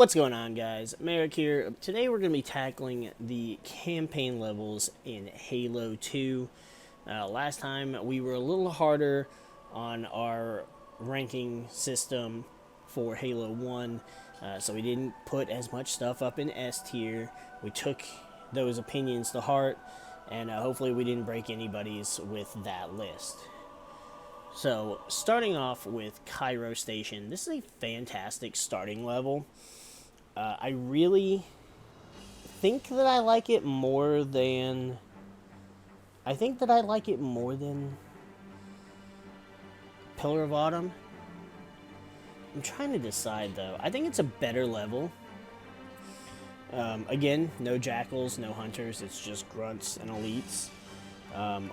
What's going on, guys? MariK here. Today we're going to be tackling the campaign levels in Halo 2. Last time we were a little harder on our ranking system for Halo 1, so we didn't put as much stuff up in S tier. We took those opinions to heart, and hopefully we didn't break anybody's with that list. So, starting off with Cairo Station, this is a fantastic starting level. I really think that I like it more than... I think that I like it more than Pillar of Autumn. I'm trying to decide, though. I think it's a better level. Again, no jackals, no hunters. It's just grunts and elites.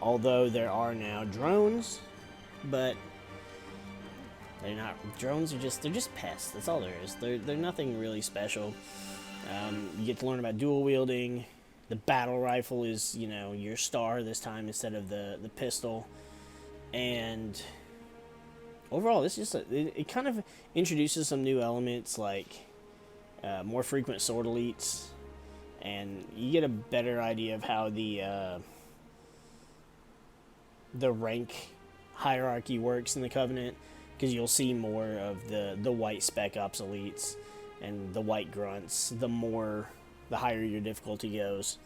Although there are now drones, but they're not drones. They're just pests. That's all there is. They're nothing really special. You get to learn about dual wielding. The battle rifle is, your star this time instead of the pistol. And overall, this is it kind of introduces some new elements like more frequent sword elites, and you get a better idea of how the rank hierarchy works in the Covenant, because you'll see more of the white spec ops elites and the white grunts the higher your difficulty goes.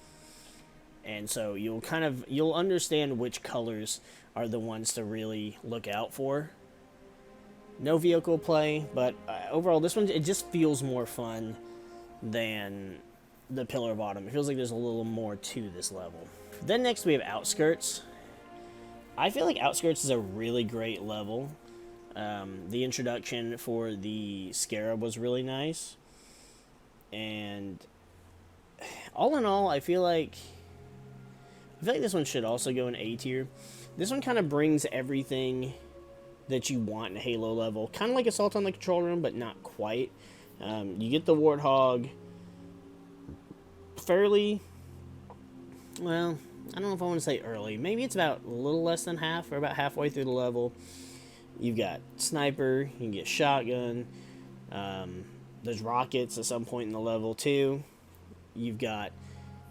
And so you'll understand which colors are the ones to really look out for. No vehicle play, but overall this one, it just feels more fun than the Pillar of Autumn. It feels like there's a little more to this level. Then next we have Outskirts. I feel like Outskirts is a really great level. The introduction for the Scarab was really nice. And all in all, I feel like this one should also go in A tier. This one kind of brings everything that you want in a Halo level. Kind of like Assault on the Control Room, but not quite. You get the Warthog fairly... Well, I don't know if I want to say early. Maybe it's about a little less than half, or about halfway through the level. You've got sniper, you can get shotgun. There's rockets at some point in the level too. You've got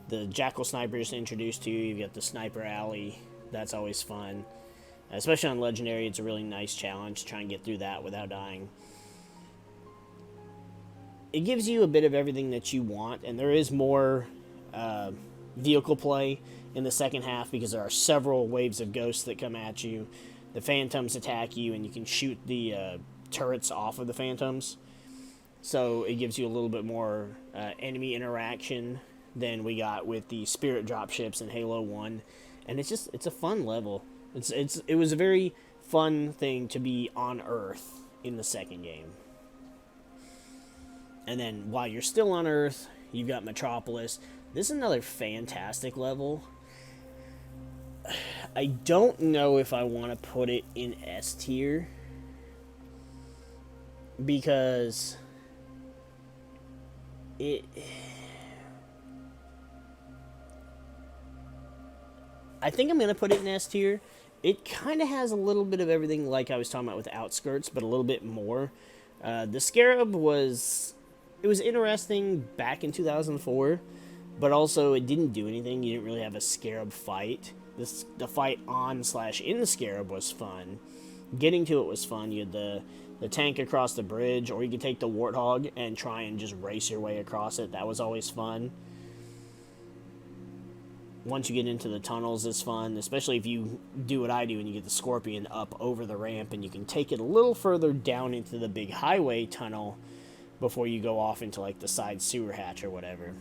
the jackal snipers introduced to you. You've got the sniper alley. That's always fun. Especially on legendary, it's a really nice challenge to try and get through that without dying. It gives you a bit of everything that you want, and there is more vehicle play in the second half because there are several waves of ghosts that come at you. The phantoms attack you, and you can shoot the turrets off of the phantoms. So it gives you a little bit more enemy interaction than we got with the spirit dropships in Halo 1. And it's a fun level. It was a very fun thing to be on Earth in the second game. And then while you're still on Earth, you've got Metropolis. This is another fantastic level. I don't know if I want to put it in S tier, because I think I'm going to put it in S tier. It kind of has a little bit of everything like I was talking about with Outskirts, but a little bit more. The Scarab was interesting back in 2004, but also it didn't do anything. You didn't really have a Scarab fight. The fight on/in the Scarab was fun. Getting to it was fun. You had the tank across the bridge, or you could take the Warthog and try and just race your way across it. That was always fun. Once you get into the tunnels, it's fun, especially if you do what I do and you get the Scorpion up over the ramp, and you can take it a little further down into the big highway tunnel before you go off into like the side sewer hatch or whatever.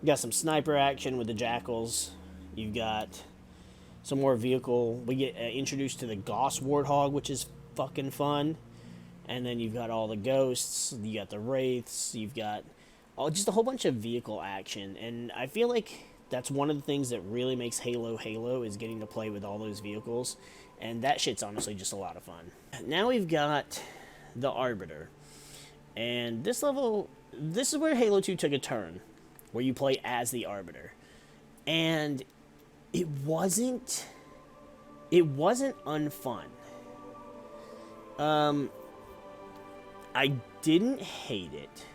You got some sniper action with the jackals. You've got some more vehicle. We get introduced to the Gauss Warthog, which is fucking fun. And then you've got all the ghosts. You got the wraiths. You've got just a whole bunch of vehicle action. And I feel like that's one of the things that really makes Halo Halo, is getting to play with all those vehicles. And that shit's honestly just a lot of fun. Now we've got the Arbiter. And this level, this is where Halo 2 took a turn, where you play as the Arbiter. And it wasn't unfun. I didn't hate it.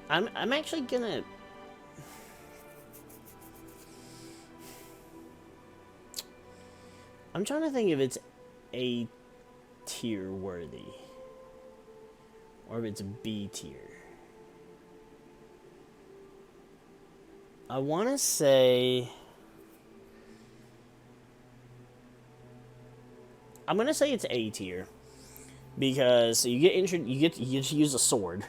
I'm actually gonna... I'm trying to think if it's A tier worthy. Or if it's B tier. I want to say... I'm going to say it's A tier. Because you get to use a sword.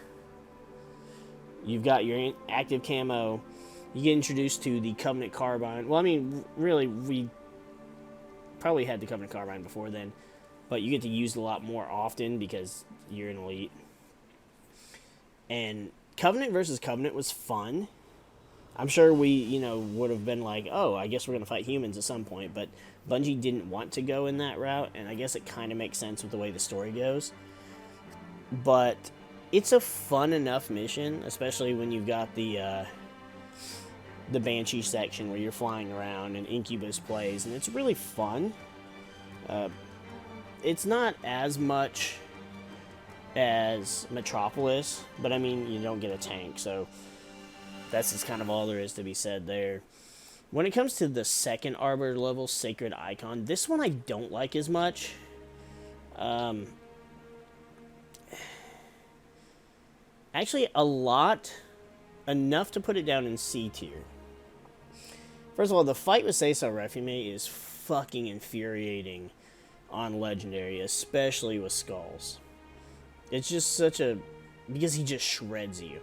You've got your active camo. You get introduced to the Covenant Carbine. Well, I mean, really, we probably had the Covenant Carbine before then. But you get to use it a lot more often because you're an elite. And Covenant versus Covenant was fun. I'm sure we, would have been like, oh, I guess we're going to fight humans at some point. But Bungie didn't want to go in that route. And I guess it kind of makes sense with the way the story goes. But it's a fun enough mission, especially when you've got the Banshee section where you're flying around and Incubus plays. And it's really fun. It's not as much as Metropolis, but I mean, you don't get a tank, so that's just kind of all there is to be said there. When it comes to the second Arbiter level, Sacred Icon, this one I don't like as much. Actually, enough to put it down in C tier. First of all, the fight with Seiso Refume is fucking infuriating on Legendary, especially with Skulls. It's just because he just shreds you.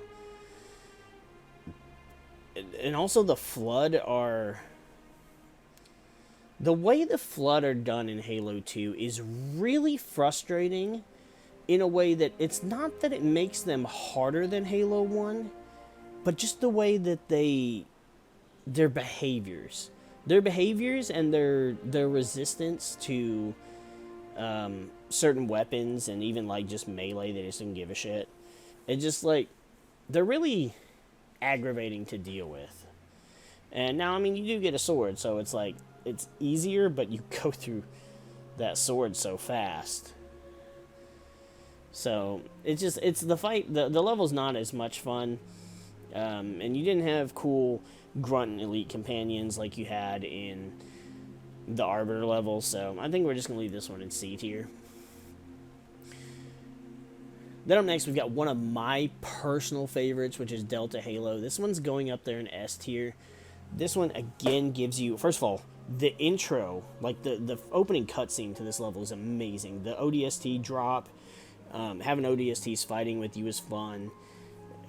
And also the Flood the way the Flood are done in Halo 2 is really frustrating in a way that it's not that it makes them harder than Halo 1, but just the way that their behaviors and their resistance to certain weapons and even like just melee, they just didn't give a shit. It's just like they're really aggravating to deal with. And now, I mean, you do get a sword, so it's like it's easier, but you go through that sword so fast. So it's the fight. The level's not as much fun, and you didn't have cool grunt and elite companions like you had in the Arbiter level. So I think we're just gonna leave this one in C tier. Then up next, we've got one of my personal favorites, which is Delta Halo. This one's going up there in S tier. This one, again, gives you... First of all, the intro, like the opening cutscene to this level is amazing. The ODST drop, having ODSTs fighting with you is fun.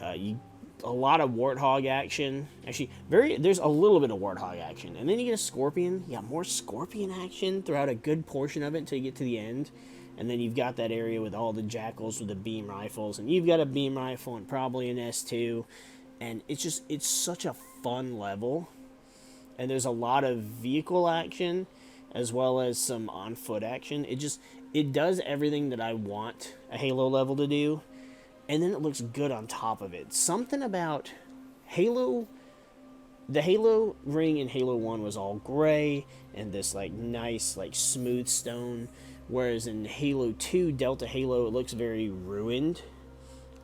A lot of Warthog action. Actually, there's a little bit of Warthog action. And then you get a Scorpion. You got more Scorpion action throughout a good portion of it until you get to the end. And then you've got that area with all the Jackals with the beam rifles. And you've got a beam rifle and probably an S2. And it's such a fun level. And there's a lot of vehicle action as well as some on-foot action. It does everything that I want a Halo level to do. And then it looks good on top of it. Something about Halo... The Halo ring in Halo 1 was all gray and this like nice like smooth stone. Whereas in Halo 2, Delta Halo, it looks very ruined.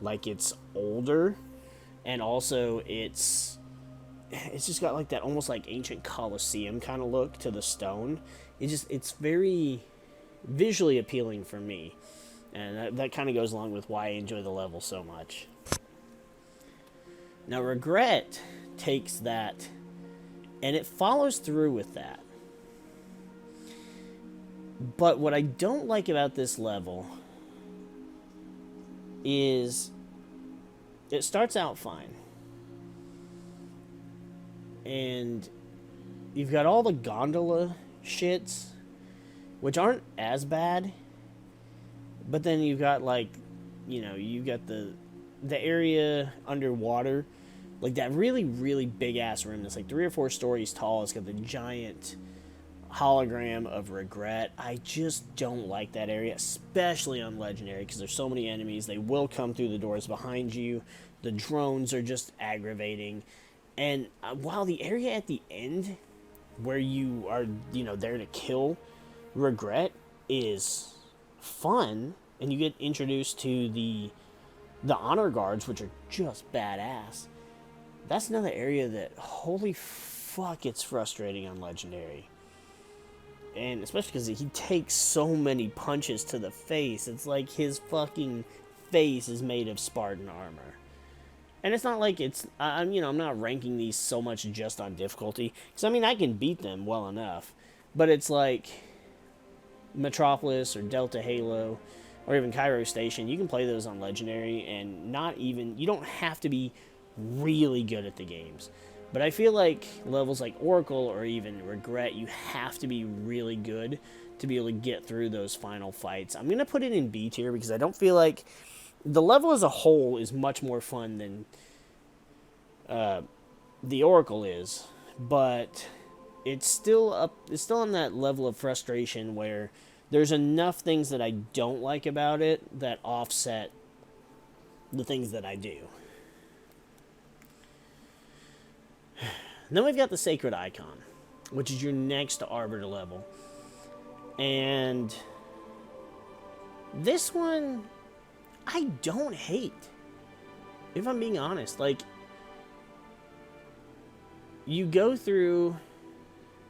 Like it's older. And also it's just got like that almost like ancient Colosseum kind of look to the stone. It's very visually appealing for me. And that kind of goes along with why I enjoy the level so much. Now, Regret takes that, and it follows through with that. But what I don't like about this level is it starts out fine. And you've got all the gondola shits, which aren't as bad. But then you've got, like, you've got the area underwater. Like, that really, really big-ass room that's, like, 3 or 4 stories tall. It's got the giant hologram of Regret. I just don't like that area, especially on Legendary, because there's so many enemies. They will come through the doors behind you. The drones are just aggravating. And while the area at the end, where you are, there to kill Regret, is fun, and you get introduced to the honor guards, which are just badass. That's another area that, holy fuck, it's frustrating on Legendary. And especially because he takes so many punches to the face. It's like his fucking face is made of Spartan armor. And it's not like I'm not ranking these so much just on difficulty. Because, I mean, I can beat them well enough. But it's like Metropolis or Delta Halo or even Cairo Station. You can play those on Legendary and you don't have to be really good at the games. But I feel like levels like Oracle or even Regret, you have to be really good to be able to get through those final fights. I'm going to put it in B tier because I don't feel like the level as a whole is much more fun than the Oracle is. But it's still on that level of frustration where there's enough things that I don't like about it that offset the things that I do. Then we've got the Sacred Icon, which is your next Arbiter level. And this one, I don't hate. If I'm being honest, like, you go through,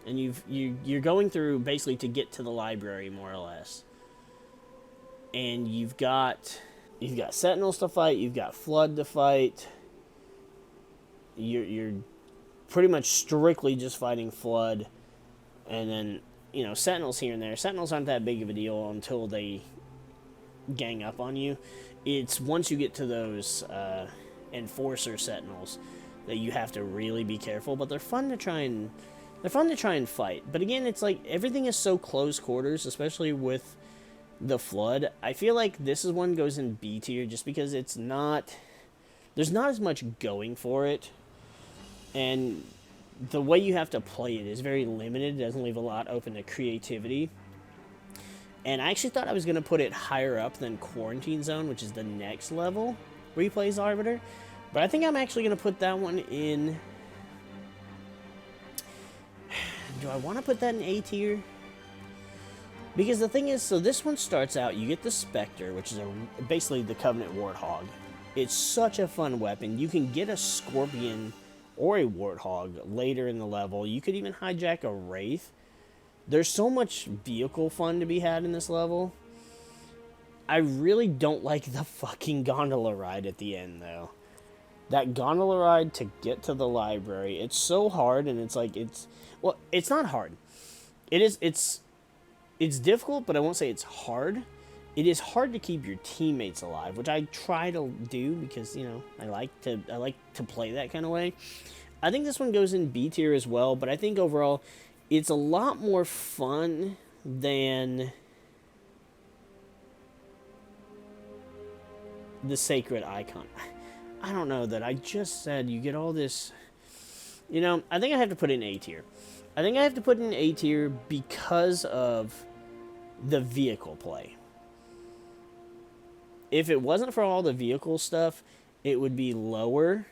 and you're going through basically to get to the library, more or less. And you've got Sentinels to fight, you've got Flood to fight. You're pretty much strictly just fighting Flood, and then, Sentinels here and there. Sentinels aren't that big of a deal until they gang up on you. It's once you get to those Enforcer Sentinels that you have to really be careful, but they're fun to try and fight. But again, it's like everything is so close quarters, especially with the Flood. I feel like this is one goes in B tier just because there's not as much going for it. And the way you have to play it is very limited. It doesn't leave a lot open to creativity. And I actually thought I was going to put it higher up than Quarantine Zone, which is the next level where you play as Arbiter. But I think I'm actually going to put that one in... Do I want to put that in A tier? Because the thing is, so this one starts out, you get the Spectre, which is basically the Covenant Warthog. It's such a fun weapon. You can get a Scorpion or a Warthog later in the level. You could even hijack a Wraith. There's so much vehicle fun to be had in this level. I really don't like the fucking gondola ride at the end, though. That gondola ride to get to the library, it's so hard, and it's like, well, it's not hard. It's difficult, but I won't say it's hard. It is hard to keep your teammates alive, which I try to do because, I like to play that kind of way. I think this one goes in B tier as well, but I think overall it's a lot more fun than the Sacred Icon. I don't know that I just said you get all this. I think I have to put it in A tier. I think I have to put it in A tier because of the vehicle play. If it wasn't for all the vehicle stuff, it would be lower.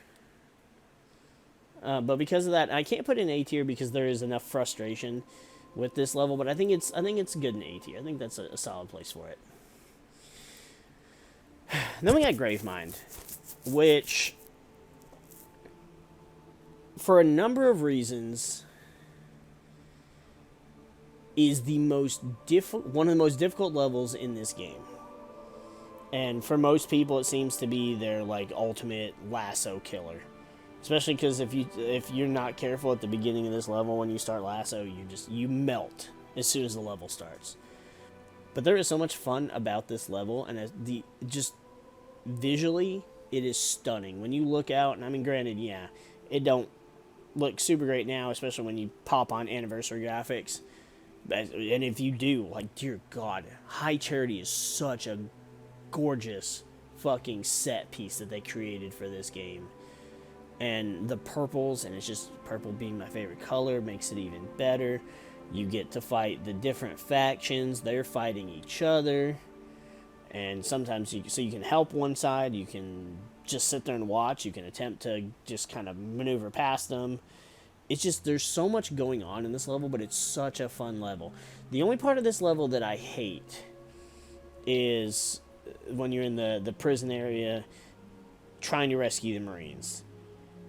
But because of that, I can't put it in A tier because there is enough frustration with this level. But I think it's good in A tier. I think that's a solid place for it. Then we got Gravemind, which, for a number of reasons, is one of the most difficult levels in this game. And for most people, it seems to be their ultimate lasso killer. Especially because if you're not careful at the beginning of this level when you start lasso, you melt as soon as the level starts. But there is so much fun about this level, and just visually, it is stunning. When you look out, and I mean, granted, yeah, it don't look super great now, especially when you pop on anniversary graphics. And if you do, dear God, High Charity is such a gorgeous fucking set piece that they created for this game. And the purples, and it's just purple being my favorite color, makes it even better. You get to fight the different factions. They're fighting each other. And sometimes you can help one side. You can just sit there and watch. You can attempt to just kind of maneuver past them. It's just, there's so much going on in this level, but it's such a fun level. The only part of this level that I hate is when you're in the prison area trying to rescue the Marines.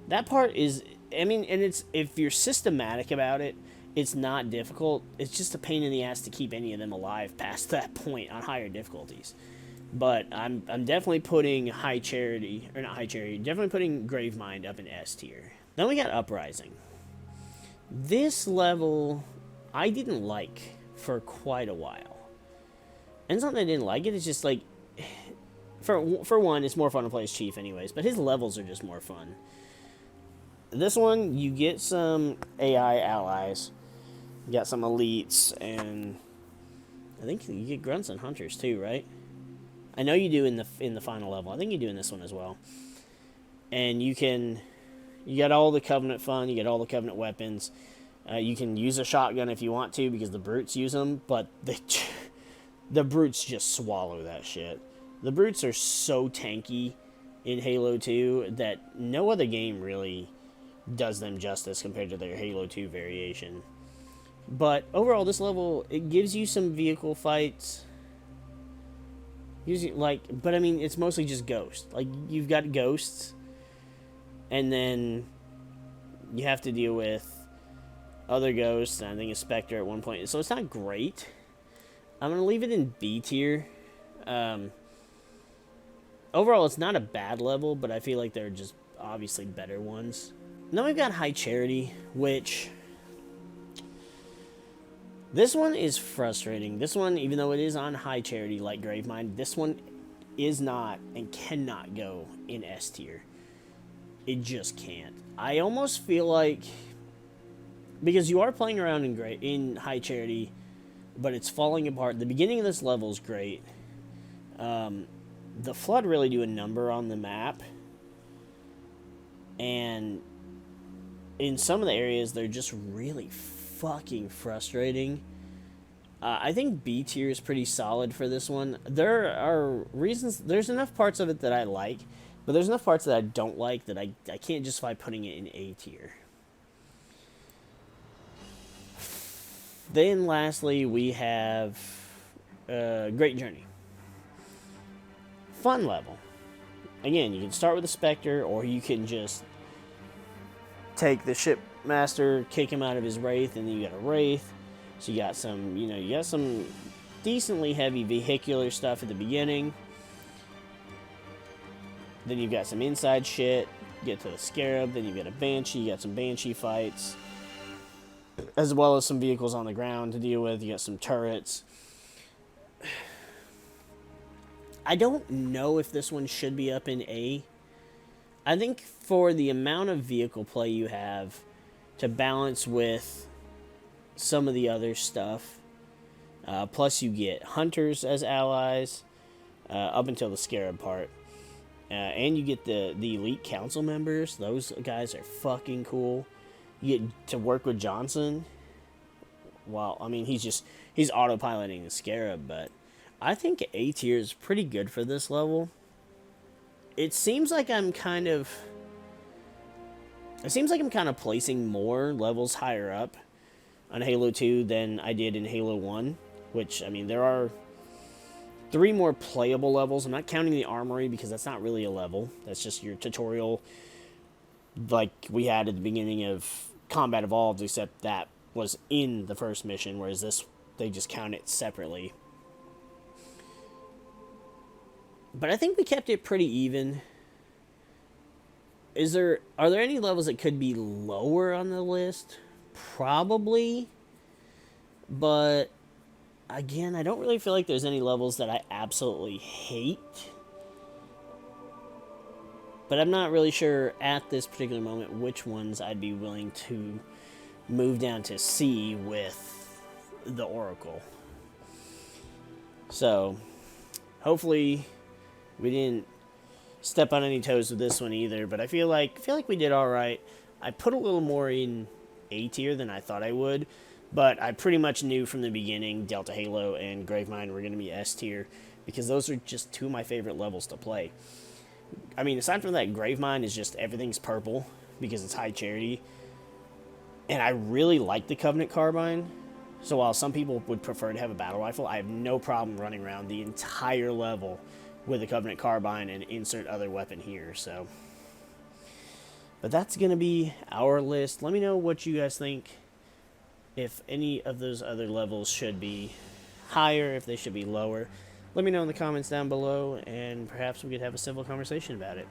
That part is, I mean, and it's, if you're systematic about it, it's not difficult. It's just a pain in the ass to keep any of them alive past that point on higher difficulties. But I'm definitely putting High Charity, or not High Charity, definitely putting Gravemind up in S tier. Then we got Uprising. This level I didn't like for quite a while. And it's not that I didn't like it, it's just like, for one, it's more fun to play as Chief anyways, but his levels are just more fun. This one, you get some AI allies, you got some elites, and I think you get grunts and hunters too, right? I know you do in the final level. I think you do in this one as well. And you get all the Covenant fun, you get all the Covenant weapons. You can use a shotgun if you want to because the brutes use them, but the brutes just swallow that shit. The brutes are so tanky in Halo 2 that no other game really does them justice compared to their Halo 2 variation. But overall, this level, it gives you some vehicle fights. But I mean, it's mostly just ghosts. Like, you've got ghosts, and then you have to deal with other ghosts, and I think a Spectre at one point. So it's not great. I'm going to leave it in B tier. Overall, it's not a bad level, but I feel like there are just obviously better ones. Then we've got High Charity, which... this one is frustrating. This one, even though it is on High Charity like Gravemind, this one is not and cannot go in S tier. It just can't. I almost feel like, because you are playing around in High Charity, but it's falling apart. The beginning of this level is great. The Flood really do a number on the map. And in some of the areas, they're just really fucking frustrating. I think B tier is pretty solid for this one. There are reasons, there's enough parts of it that I like, but there's enough parts that I don't like that I can't justify putting it in A tier. Then lastly, we have Great Journey. Fun level. Again, you can start with a Spectre, or you can just take the Shipmaster, kick him out of his Wraith, and then you got a Wraith. So you got some, you got some decently heavy vehicular stuff at the beginning. Then you've got some inside shit. You get to the Scarab, then you've got a Banshee, you got some Banshee fights. As well as some vehicles on the ground to deal with. You got some turrets. I don't know if this one should be up in A. I think for the amount of vehicle play you have to balance with some of the other stuff, plus you get hunters as allies up until the Scarab part, and you get the elite council members. Those guys are fucking cool. You get to work with Johnson. Well, I mean, he's autopiloting the Scarab, but I think A tier is pretty good for this level. It seems like I'm kind of placing more levels higher up on Halo 2 than I did in Halo 1, which, I mean, there are 3 more playable levels. I'm not counting the Armory because that's not really a level. That's just your tutorial like we had at the beginning of Combat Evolved, except that was in the first mission, whereas this, they just count it separately. But I think we kept it pretty even. Are there any levels that could be lower on the list? Probably. But again, I don't really feel like there's any levels that I absolutely hate. But I'm not really sure at this particular moment which ones I'd be willing to move down to C with the Oracle. So, hopefully we didn't step on any toes with this one either, but I feel like we did all right. I put a little more in A tier than I thought I would, but I pretty much knew from the beginning Delta Halo and Gravemind were going to be S tier because those are just 2 of my favorite levels to play. I mean, aside from that, Gravemind is just everything's purple because it's High Charity, and I really like the Covenant Carbine. So while some people would prefer to have a battle rifle, I have no problem running around the entire level with a Covenant Carbine and insert other weapon here. So, but that's going to be our list. Let me know what you guys think, if any of those other levels should be higher, if they should be lower. Let me know in the comments down below, and perhaps we could have a civil conversation about it.